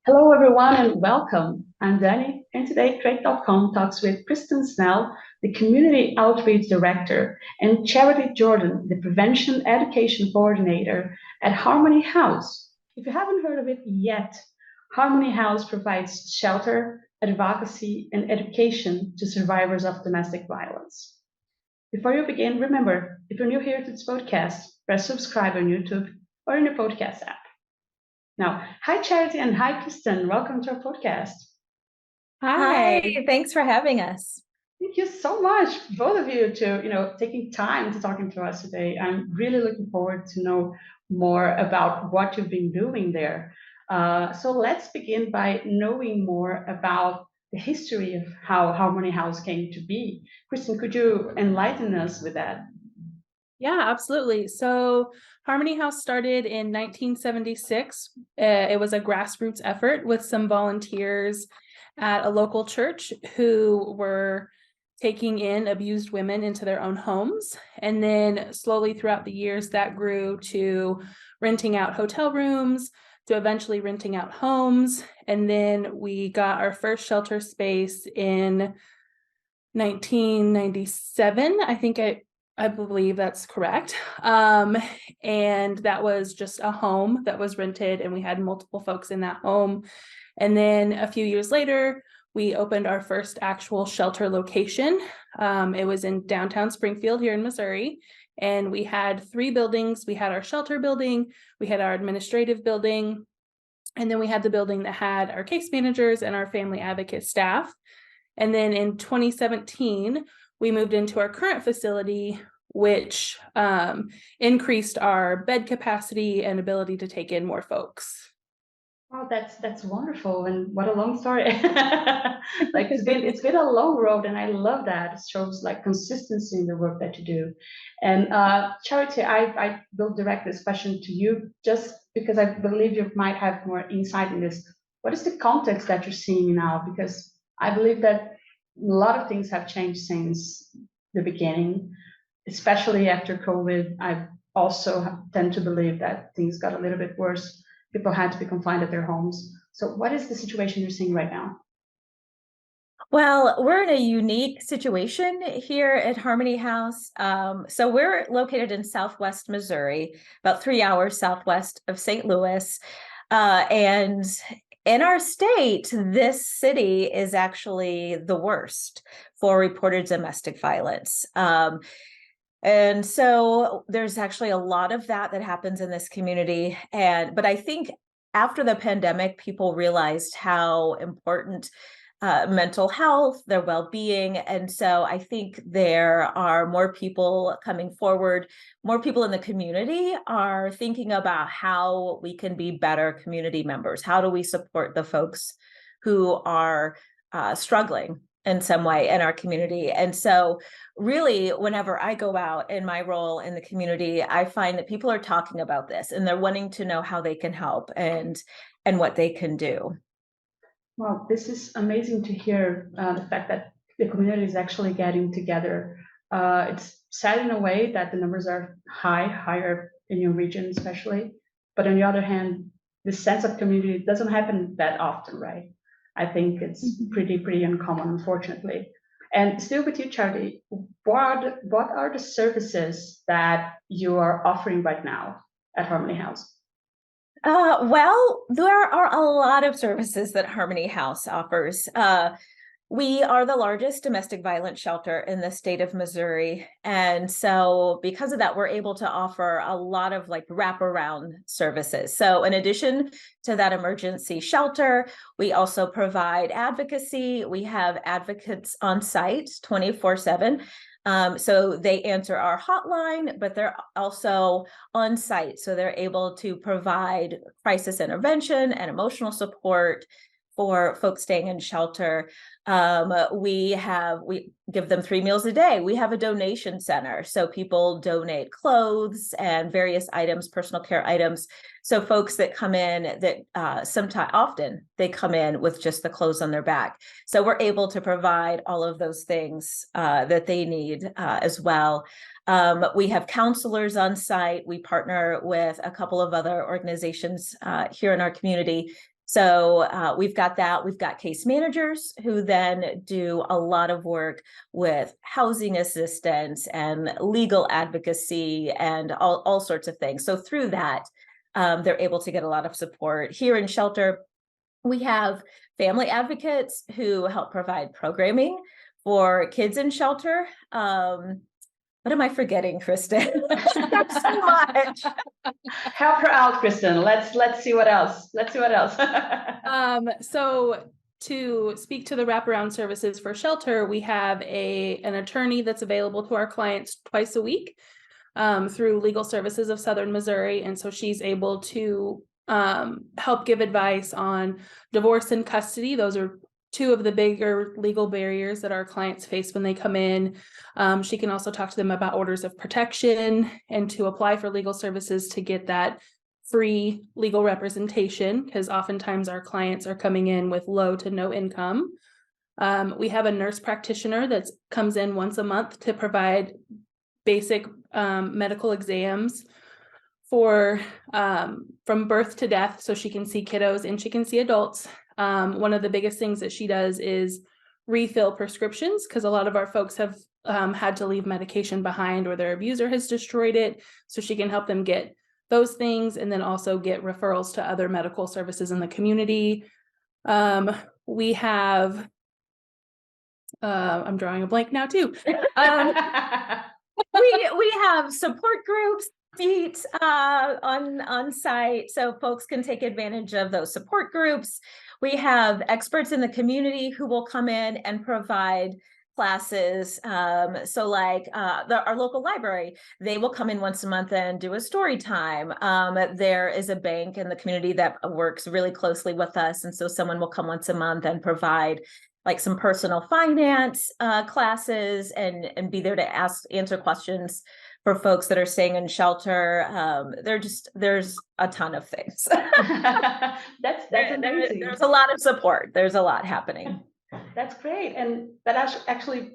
Hello, everyone, and welcome. I'm Danny, and today Trade.com talks with Kristen Snell, the Community Outreach Director, and Charity Jordan, the Prevention Education Coordinator at Harmony House. If you haven't heard of it yet, Harmony House provides shelter, advocacy, and education to survivors of domestic violence. Before you begin, remember, if you're new here to this podcast, press subscribe on YouTube or in your podcast app. Now, hi Charity and hi Kristen. Welcome to our podcast. Hi, thanks for having us. Thank you so much, both of you, to taking time to talking to us today. I'm really looking forward to know more about what you've been doing there. So let's begin by knowing more about the history of how Harmony House came to be. Kristen, could you enlighten us with that? Yeah, absolutely. So Harmony House started in 1976. It was a grassroots effort with some volunteers at a local church who were taking in abused women into their own homes. And then slowly throughout the years, that grew to renting out hotel rooms, to eventually renting out homes. And then we got our first shelter space in 1997. I believe that's correct. And that was just a home that was rented, and we had multiple folks in that home. And then a few years later, we opened our first actual shelter location. It was in downtown Springfield here in Missouri. And we had three buildings. We had our shelter building, we had our administrative building, and then we had the building that had our case managers and our family advocate staff. And then in 2017, we moved into our current facility, which increased our bed capacity and ability to take in more folks. Oh, that's wonderful, and what a long story. Like it's been a long road, and I love that. It shows like consistency in the work that you do. And Charity, I will direct this question to you just because I believe you might have more insight in this. What is the context that you're seeing now? Because I believe that a lot of things have changed since the beginning, especially after COVID. I also tend to believe that things got a little bit worse. People had to be confined at their homes. So, what is the situation you're seeing right now? Well, we're in a unique situation here at Harmony House. So we're located in Southwest Missouri, about 3 hours southwest of St. Louis. And in our state, this city is actually the worst for reported domestic violence. And so there's actually a lot of that happens in this community. But I think after the pandemic, people realized how important mental health, their well-being. And so I think there are more people coming forward. More people in the community are thinking about how we can be better community members. How do we support the folks who are struggling in some way in our community? And so really, whenever I go out in my role in the community, I find that people are talking about this and they're wanting to know how they can help and what they can do. Well, this is amazing to hear the fact that the community is actually getting together. It's sad in a way that the numbers are higher in your region, especially. But on the other hand, the sense of community doesn't happen that often, right? I think it's pretty uncommon, unfortunately. And still with you, Charlie, what are the services that you are offering right now at Harmony House? Well, there are a lot of services that Harmony House offers. We are the largest domestic violence shelter in the state of Missouri. And so because of that, we're able to offer a lot of like wraparound services. So in addition to that emergency shelter, we also provide advocacy. We have advocates on site 24/7. So they answer our hotline, but they're also on site. So they're able to provide crisis intervention and emotional support for folks staying in shelter. We give them 3 meals a day. We have a donation center. So people donate clothes and various items, personal care items. So folks that come in that often they come in with just the clothes on their back. So we're able to provide all of those things that they need as well. We have counselors on site. We partner with a couple of other organizations here in our community. So we've got that. We've got case managers who then do a lot of work with housing assistance and legal advocacy and all sorts of things. So through that, they're able to get a lot of support. Here in shelter, we have family advocates who help provide programming for kids in shelter. What am I forgetting, Kristen? There's so much. Help her out, Kristen. Let's see what else. Let's see what else. So to speak to the wraparound services for shelter, we have an attorney that's available to our clients twice a week through Legal Services of Southern Missouri. And so she's able to help give advice on divorce and custody. Those are two of the bigger legal barriers that our clients face when they come in. She can also talk to them about orders of protection and to apply for legal services to get that free legal representation, because oftentimes our clients are coming in with low to no income. We have a nurse practitioner that comes in once a month to provide basic medical exams for from birth to death, so she can see kiddos and she can see adults. One of the biggest things that she does is refill prescriptions, because a lot of our folks have had to leave medication behind or their abuser has destroyed it. So she can help them get those things and then also get referrals to other medical services in the community. We have, I'm drawing a blank now too. We have support groups seats on site, so folks can take advantage of those support groups. We have experts in the community who will come in and provide classes. So like our local library, they will come in once a month and do a story time. There is a bank in the community that works really closely with us, and so someone will come once a month and provide like some personal finance classes and be there to answer questions for folks that are staying in shelter. There's a ton of things. That's amazing. There's a lot of support. There's a lot happening. That's great. And that actually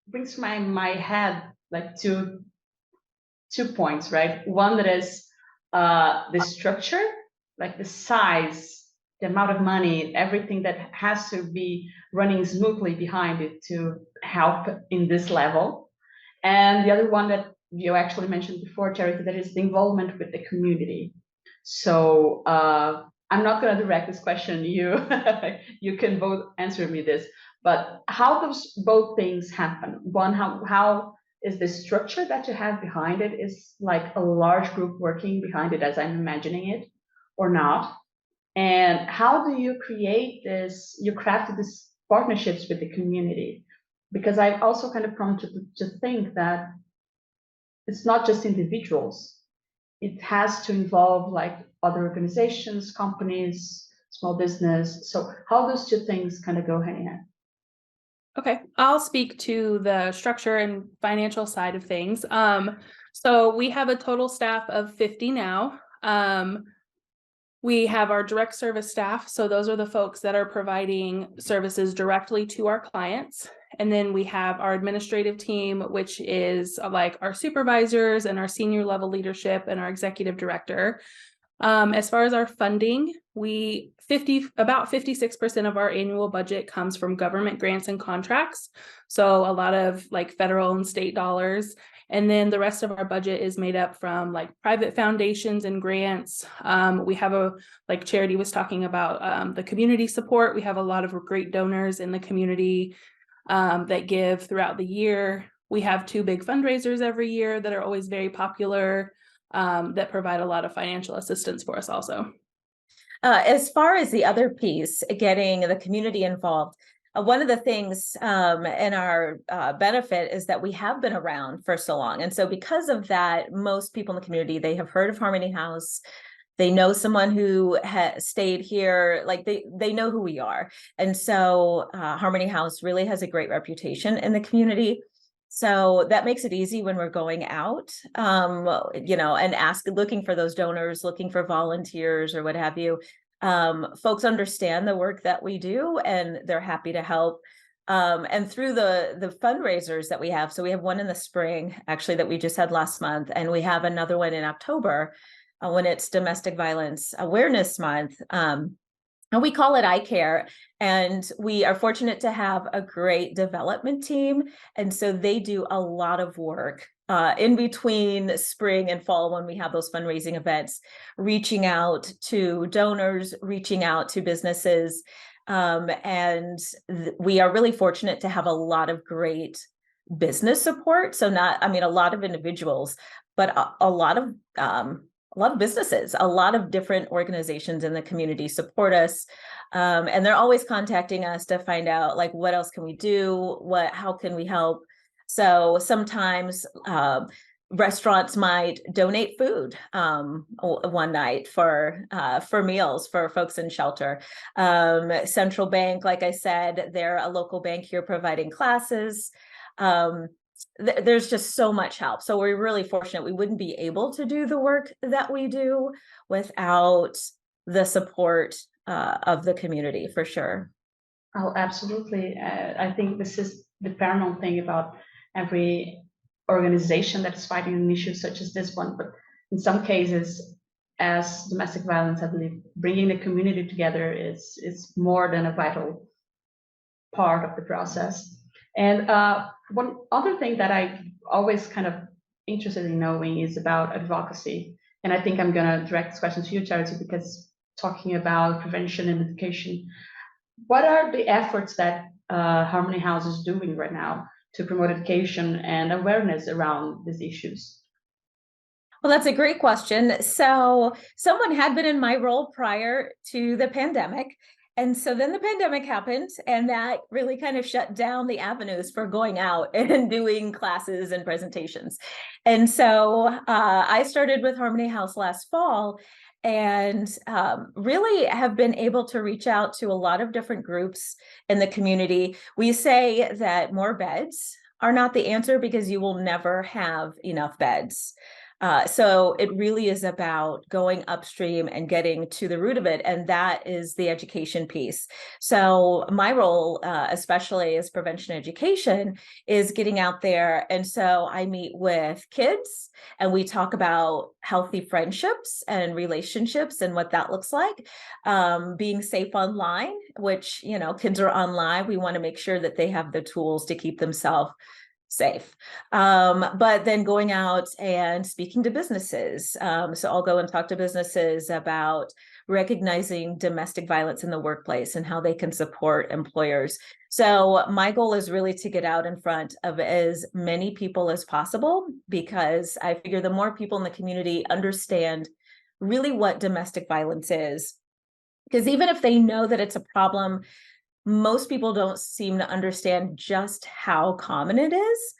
brings my head like two points, right? One that is the structure, like the size, the amount of money, everything that has to be running smoothly behind it to help in this level. And the other one that you actually mentioned before, Charity, that is the involvement with the community. So I'm not going to direct this question. You can both answer me this. But how those both things happen? One, how is the structure that you have behind it is like a large group working behind it as I'm imagining it, or not? And how do you create this? You crafted these partnerships with the community, because I've also kind of prompted to think that it's not just individuals. It has to involve like other organizations, companies, small business. So how those two things kind of go hand in hand? Okay, I'll speak to the structure and financial side of things. So we have a total staff of 50 now. We have our direct service staff. So those are the folks that are providing services directly to our clients. And then we have our administrative team, which is like our supervisors and our senior level leadership and our executive director. As far as our funding, about 56% of our annual budget comes from government grants and contracts. So a lot of like federal and state dollars. And then the rest of our budget is made up from like private foundations and grants. We have like Charity was talking about, the community support. We have a lot of great donors in the community that give throughout the year. We have 2 big fundraisers every year that are always very popular, that provide a lot of financial assistance for us also. As far as the other piece, getting the community involved, one of the things in our benefit is that we have been around for so long. And so because of that, most people in the community, they have heard of Harmony House. They know someone who has stayed here, like they know who we are. And so Harmony House really has a great reputation in the community. So that makes it easy when we're going out, and looking for those donors, looking for volunteers or what have you. Folks understand the work that we do and they're happy to help. And through the fundraisers that we have, so we have one in the spring, actually, that we just had last month, and we have another one in October when it's Domestic Violence Awareness Month. And we call it I Care. And we are fortunate to have a great development team. And so they do a lot of work in between spring and fall when we have those fundraising events, reaching out to donors, reaching out to businesses. And we are really fortunate to have a lot of great business support. So a lot of individuals, but a lot of businesses, a lot of different organizations in the community support us. And they're always contacting us to find out, like, what else can we do? How can we help? So sometimes restaurants might donate food one night for meals for folks in shelter. Central Bank, like I said, they're a local bank here providing classes. There's just so much help. So we're really fortunate. We wouldn't be able to do the work that we do without the support of the community, for sure. Oh, absolutely. I think this is the paramount thing about every organization that is fighting an issue such as this one. But in some cases, as domestic violence, I believe bringing the community together is more than a vital part of the process. And one other thing that I always kind of interested in knowing is about advocacy. And I think I'm going to direct this question to you, Charity, because talking about prevention and education, what are the efforts that Harmony House is doing right now to promote education and awareness around these issues? Well, that's a great question. So someone had been in my role prior to the pandemic. And so then the pandemic happened, and that really kind of shut down the avenues for going out and doing classes and presentations. And so I started with Harmony House last fall, and really have been able to reach out to a lot of different groups in the community. We say that more beds are not the answer because you will never have enough beds. So it really is about going upstream and getting to the root of it. And that is the education piece. So my role, especially as prevention education, is getting out there. And so I meet with kids and we talk about healthy friendships and relationships and what that looks like. Being safe online, which, kids are online. We want to make sure that they have the tools to keep themselves safe. But then going out and speaking to businesses. So I'll go and talk to businesses about recognizing domestic violence in the workplace and how they can support employers. So my goal is really to get out in front of as many people as possible, because I figure the more people in the community understand really what domestic violence is, because even if they know that it's a problem, most people don't seem to understand just how common it is.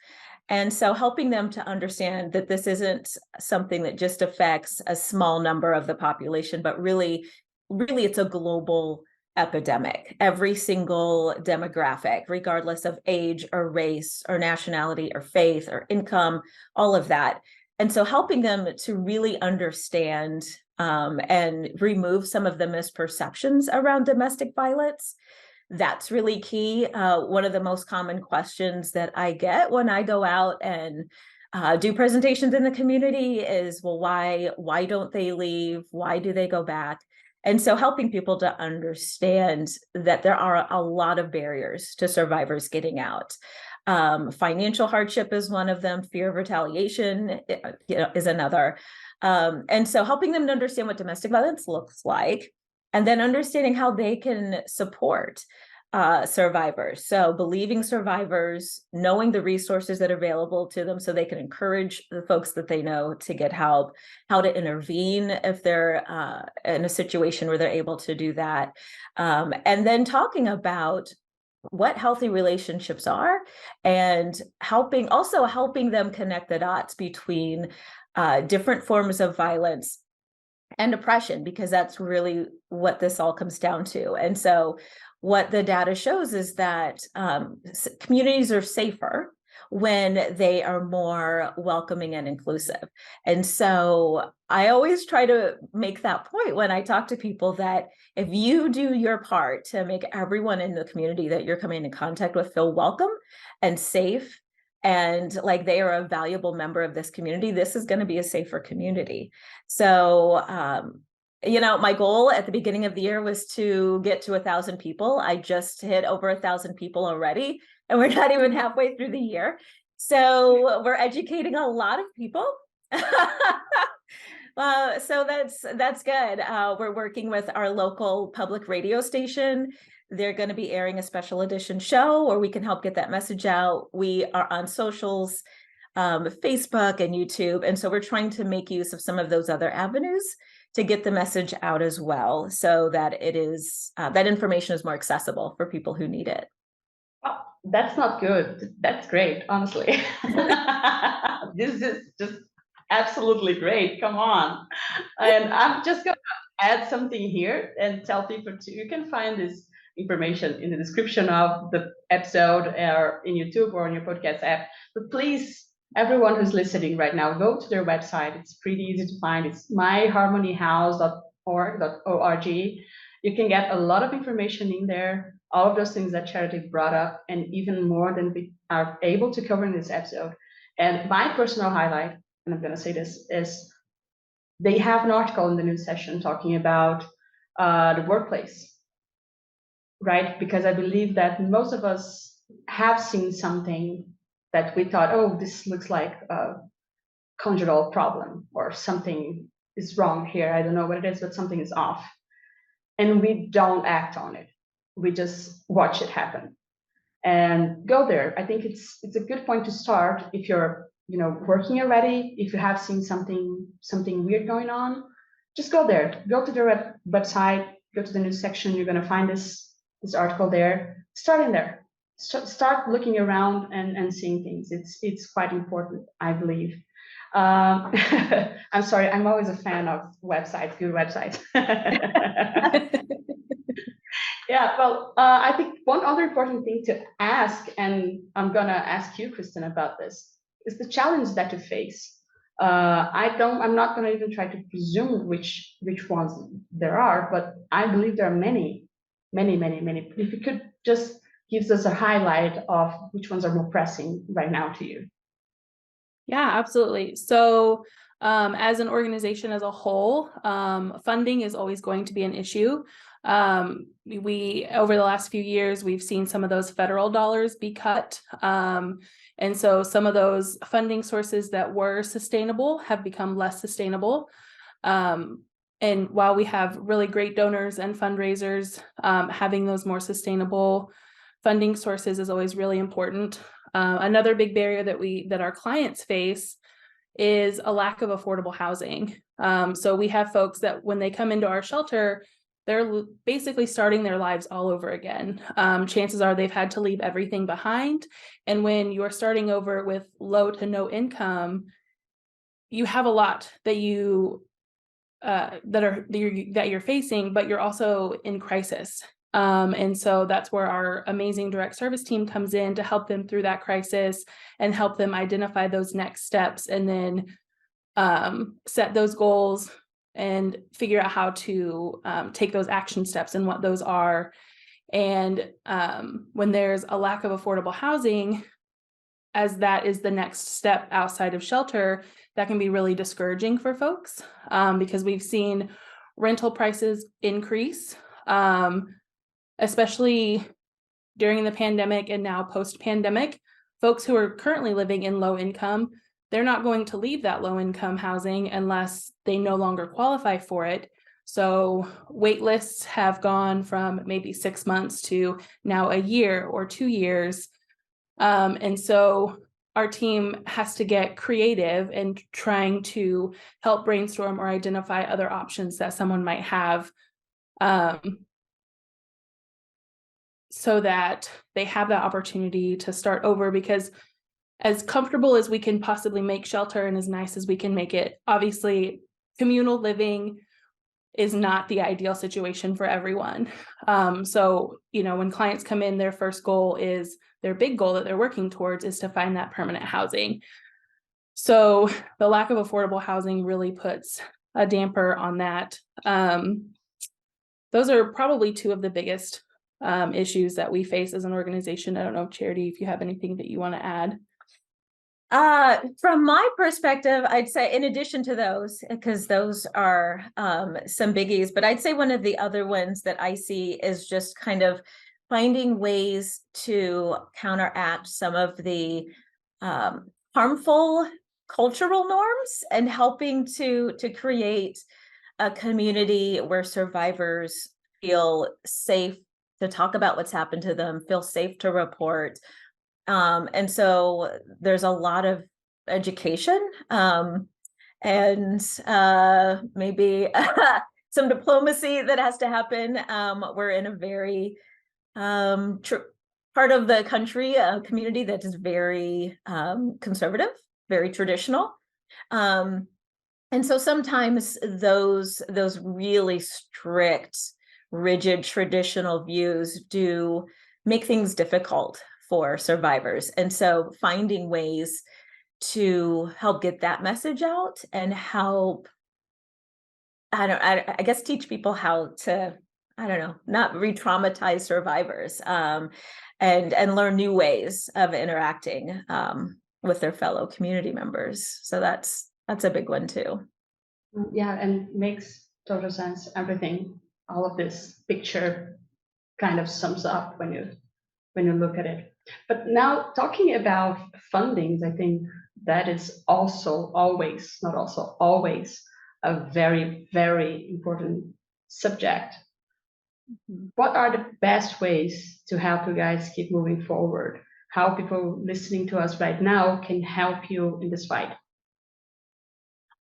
And so helping them to understand that this isn't something that just affects a small number of the population, but really it's a global epidemic. Every single demographic, regardless of age or race or nationality or faith or income, all of that. And so helping them to really understand and remove some of the misperceptions around domestic violence. That's really key. One of the most common questions that I get when I go out and do presentations in the community is, well, why don't they leave? Why do they go back? And so helping people to understand that there are a lot of barriers to survivors getting out. Financial hardship is one of them. Fear of retaliation, is another. And so helping them to understand what domestic violence looks like, and then understanding how they can support survivors. So believing survivors, knowing the resources that are available to them so they can encourage the folks that they know to get help, how to intervene if they're in a situation where they're able to do that. And then talking about what healthy relationships are, and helping them connect the dots between different forms of violence and oppression, because that's really what this all comes down to. And so what the data shows is that communities are safer when they are more welcoming and inclusive. And so I always try to make that point when I talk to people, that if you do your part to make everyone in the community that you're coming in contact with feel welcome and safe, and like they are a valuable member of this community, this is going to be a safer community. So You know, my goal at the beginning of the year was to get to 1,000 people. I just hit over 1,000 people already, and we're not even halfway through the year. So we're educating a lot of people. So that's good. We're working with our local public radio station. They're going to be airing a special edition show where we can help get that message out. We are on socials, Facebook and YouTube. And so we're trying to make use of some of those other avenues to get the message out as well, so that it is that information is more accessible for people who need it. Oh, that's not good. That's great, honestly. This is just absolutely great. Come on. And I'm just going to add something here and tell people to, you can find this information in the description of the episode or in YouTube or on your podcast app. But please, everyone who's listening right now, go to their website. It's pretty easy to find. It's myharmonyhouse.org. You can get a lot of information in there, all of those things that Charity brought up, and even more than we are able to cover in this episode. And my personal highlight, and I'm going to say this, is they have an article in the news session talking about the workplace, right? Because I believe that most of us have seen something that we thought, oh, this looks like a conjugal problem or something is wrong here. I don't know what it is, but something is off. And we don't act on it. We just watch it happen and go there. I think it's a good point to start if you're working already. If you have seen something weird going on, just go there. Go to their website. Go to the news section. You're going to find this article there. Start in there. Start looking around and seeing things. It's quite important, I believe. I'm sorry. I'm always a fan of websites, good websites. Yeah, well, I think one other important thing to ask, and I'm gonna ask you, Kristen, about this, is the challenge that you face. I'm not gonna even try to presume which ones there are, but I believe there are many. If you could just give us a highlight of which ones are more pressing right now to you. Yeah, absolutely. So as an organization as a whole, funding is always going to be an issue. We over the last few years, we've seen some of those federal dollars be cut. And so some of those funding sources that were sustainable have become less sustainable. And while we have really great donors and fundraisers, having those more sustainable funding sources is always really important. Another big barrier that our clients face is a lack of affordable housing. So we have folks that when they come into our shelter, they're basically starting their lives all over again. Chances are they've had to leave everything behind. And when you're starting over with low to no income, you have a lot that you're facing, but you're also in crisis. And so that's where our amazing direct service team comes in to help them through that crisis and help them identify those next steps, and then set those goals and figure out how to take those action steps and what those are. And when there's a lack of affordable housing, as that is the next step outside of shelter, that can be really discouraging for folks, because we've seen rental prices increase, especially during the pandemic and now post-pandemic. Folks who are currently living in low income, they're not going to leave that low income housing unless they no longer qualify for it. So wait lists have gone from maybe 6 months to now a year or 2 years. And so our team has to get creative in trying to help brainstorm or identify other options that someone might have, so that they have that opportunity to start over. Because as comfortable as we can possibly make shelter and as nice as we can make it, obviously communal living is not the ideal situation for everyone. So, when clients come in, their big goal that they're working towards is to find that permanent housing. So the lack of affordable housing really puts a damper on that. Those are probably two of the biggest issues that we face as an organization. I don't know, Charity, if you have anything that you want to add. From my perspective, I'd say in addition to those, because those are some biggies, but I'd say one of the other ones that I see is just kind of finding ways to counteract some of the harmful cultural norms and helping to create a community where survivors feel safe to talk about what's happened to them, feel safe to report. And so there's a lot of education and maybe some diplomacy that has to happen. We're in a very part of the country, a community that is very conservative, very traditional. And so sometimes those really strict, rigid, traditional views do make things difficult for survivors. And so finding ways to help get that message out and help, I guess, teach people how to, not re-traumatize survivors, and learn new ways of interacting with their fellow community members. So that's a big one too. Yeah, and makes total sense. Everything, all of this picture kind of sums up when you look at it. But now talking about fundings, I think that is also always, not also always, a very, very important subject. What are the best ways to help you guys keep moving forward? How people listening to us right now can help you in this fight?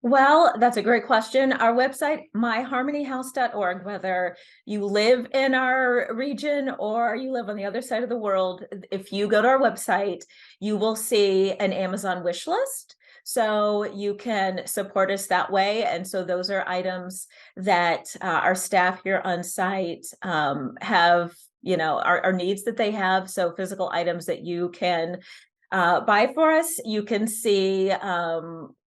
Well, that's a great question. Our website, myharmonyhouse.org, whether you live in our region or you live on the other side of the world, if you go to our website, you will see an Amazon wish list. So you can support us that way. And so those are items that our staff here on site have, our needs that they have. So physical items that you can buy for us. You can see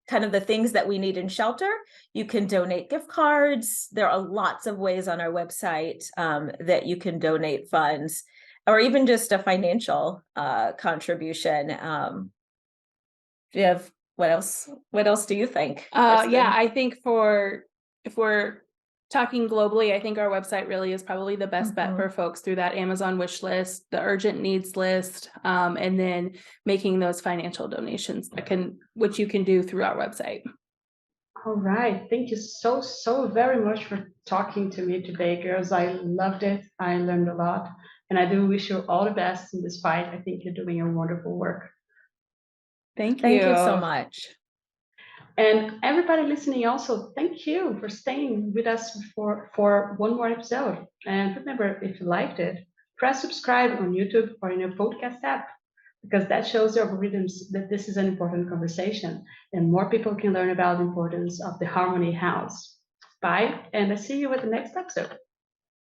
kind of the things that we need in shelter. You can donate gift cards. There are lots of ways on our website that you can donate funds, or even just a financial contribution. Do you have, what else do you think? Yeah, I think if we're talking globally, I think our website really is probably the best bet for folks through that Amazon wish list, the urgent needs list, and then making those financial donations which you can do through our website. All right. Thank you so very much for talking to me today, girls. I loved it. I learned a lot. And I do wish you all the best in this fight. I think you're doing a wonderful work. Thank you. Thank you so much. And everybody listening also, thank you for staying with us for one more episode. And remember, if you liked it, press subscribe on YouTube or in your podcast app, because that shows the algorithms that this is an important conversation and more people can learn about the importance of the Harmony House. Bye, and I'll see you with the next episode.